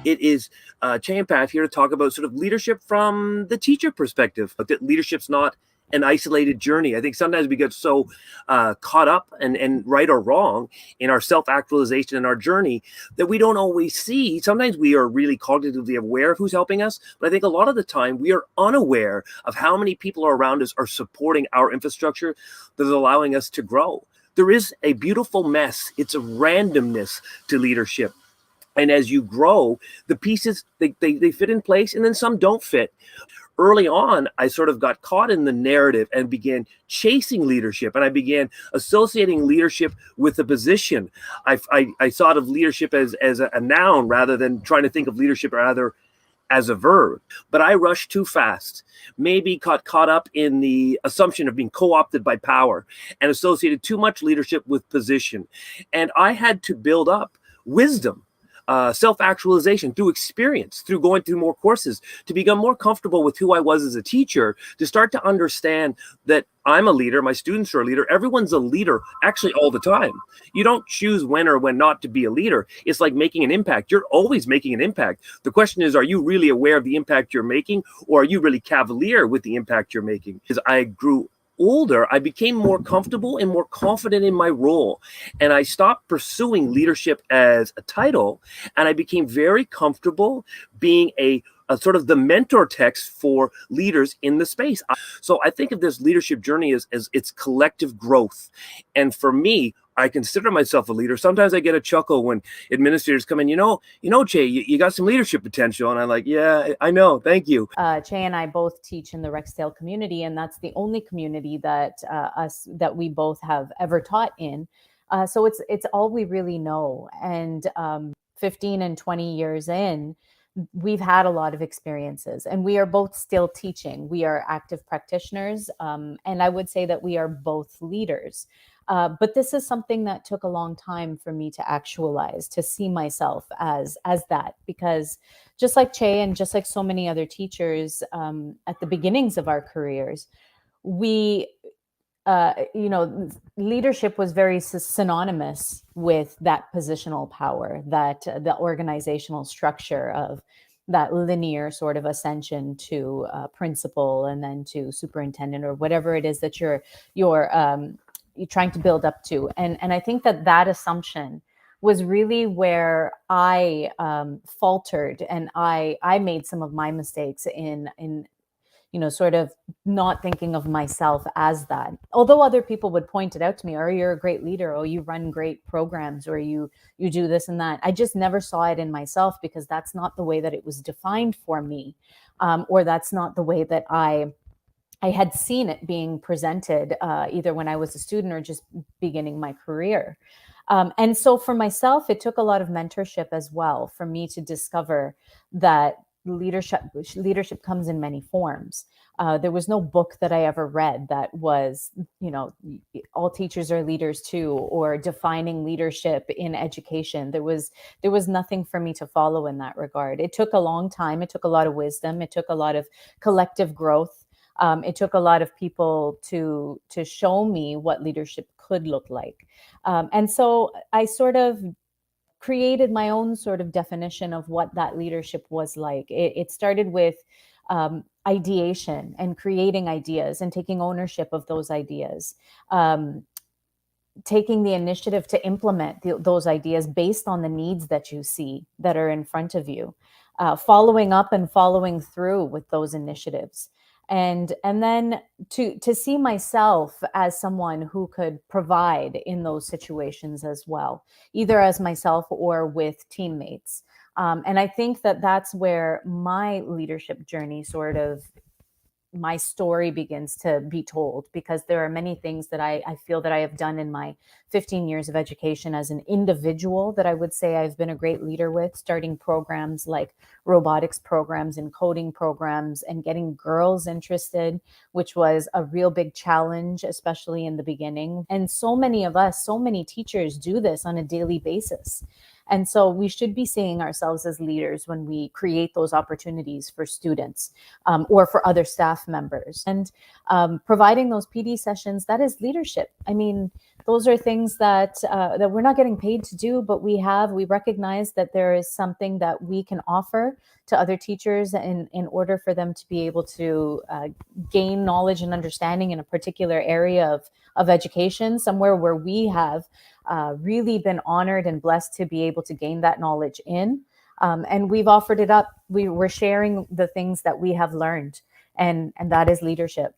It is Chey and Pav here to talk about sort of leadership from the teacher perspective. That leadership's not an isolated journey. I think sometimes we get so caught up and right or wrong in our self-actualization and our journey that we don't always see. Sometimes we are really cognitively aware of who's helping us, but I think a lot of the time we are unaware of how many people around us are supporting our infrastructure that is allowing us to grow. There is a beautiful mess. It's a randomness to leadership. And as you grow, the pieces, they fit in place, and then some don't fit. Early on, I sort of got caught in the narrative and began chasing leadership, and I began associating leadership with a position. I thought of leadership as a noun rather than trying to think of leadership rather as a verb. But I rushed too fast, maybe got caught up in the assumption of being co-opted by power and associated too much leadership with position. And I had to build up wisdom, self-actualization through experience, through going through more courses, to become more comfortable with who I was as a teacher, to start to understand that I'm a leader, my students are a leader, everyone's a leader actually all the time. You don't choose when or when not to be a leader. It's like making an impact. You're always making an impact. The question is, are you really aware of the impact you're making, or are you really cavalier with the impact you're making? Because I grew older, I became more comfortable and more confident in my role. And I stopped pursuing leadership as a title. And I became very comfortable being a sort of the mentor text for leaders in the space. So I think of this leadership journey as its collective growth. And for me, I consider myself a leader. Sometimes I get a chuckle when administrators come in, you know, Chey, you got some leadership potential. And I'm like, yeah, I know. Thank you. Chey and I both teach in the Rexdale community, and that's the only community that we both have ever taught in. So it's all we really know. And 15 and 20 years in, we've had a lot of experiences, and we are both still teaching. We are active practitioners, and I would say that we are both leaders. But this is something that took a long time for me to actualize, to see myself as that, because just like Chey and just like so many other teachers at the beginnings of our careers, we, leadership was very synonymous with that positional power, that the organizational structure of that linear sort of ascension to principal and then to superintendent or whatever it is that you're trying to build up to. And I think that assumption was really where I faltered, and I made some of my mistakes in sort of not thinking of myself as that. Although other people would point it out to me, or you're a great leader, or you run great programs, or you do this and that. I just never saw it in myself, because that's not the way that it was defined for me, or that's not the way that I had seen it being presented, either when I was a student or just beginning my career. And so for myself, it took a lot of mentorship as well for me to discover that leadership comes in many forms. There was no book that I ever read that was, all teachers are leaders too, or defining leadership in education. There was nothing for me to follow in that regard. It took a long time. It took a lot of wisdom. It took a lot of collective growth. It took a lot of people to show me what leadership could look like. And so I sort of created my own sort of definition of what that leadership was like. It started with ideation and creating ideas and taking ownership of those ideas, taking the initiative to implement those ideas based on the needs that you see that are in front of you, following up and following through with those initiatives. And then to see myself as someone who could provide in those situations as well, either as myself or with teammates. And I think that's where my leadership journey my story begins to be told, because there are many things that I feel that I have done in my 15 years of education as an individual that I would say I've been a great leader with, starting programs like robotics programs and coding programs and getting girls interested, which was a real big challenge, especially in the beginning. And so many of us, so many teachers do this on a daily basis. And so we should be seeing ourselves as leaders when we create those opportunities for students or for other staff members. And providing those PD sessions, that is leadership. I mean, those are things that that we're not getting paid to do, but we recognize that there is something that we can offer to other teachers in order for them to be able to gain knowledge and understanding in a particular area of education, somewhere where we have really been honored and blessed to be able to gain that knowledge in. And we've offered it up. We're sharing the things that we have learned, and that is leadership.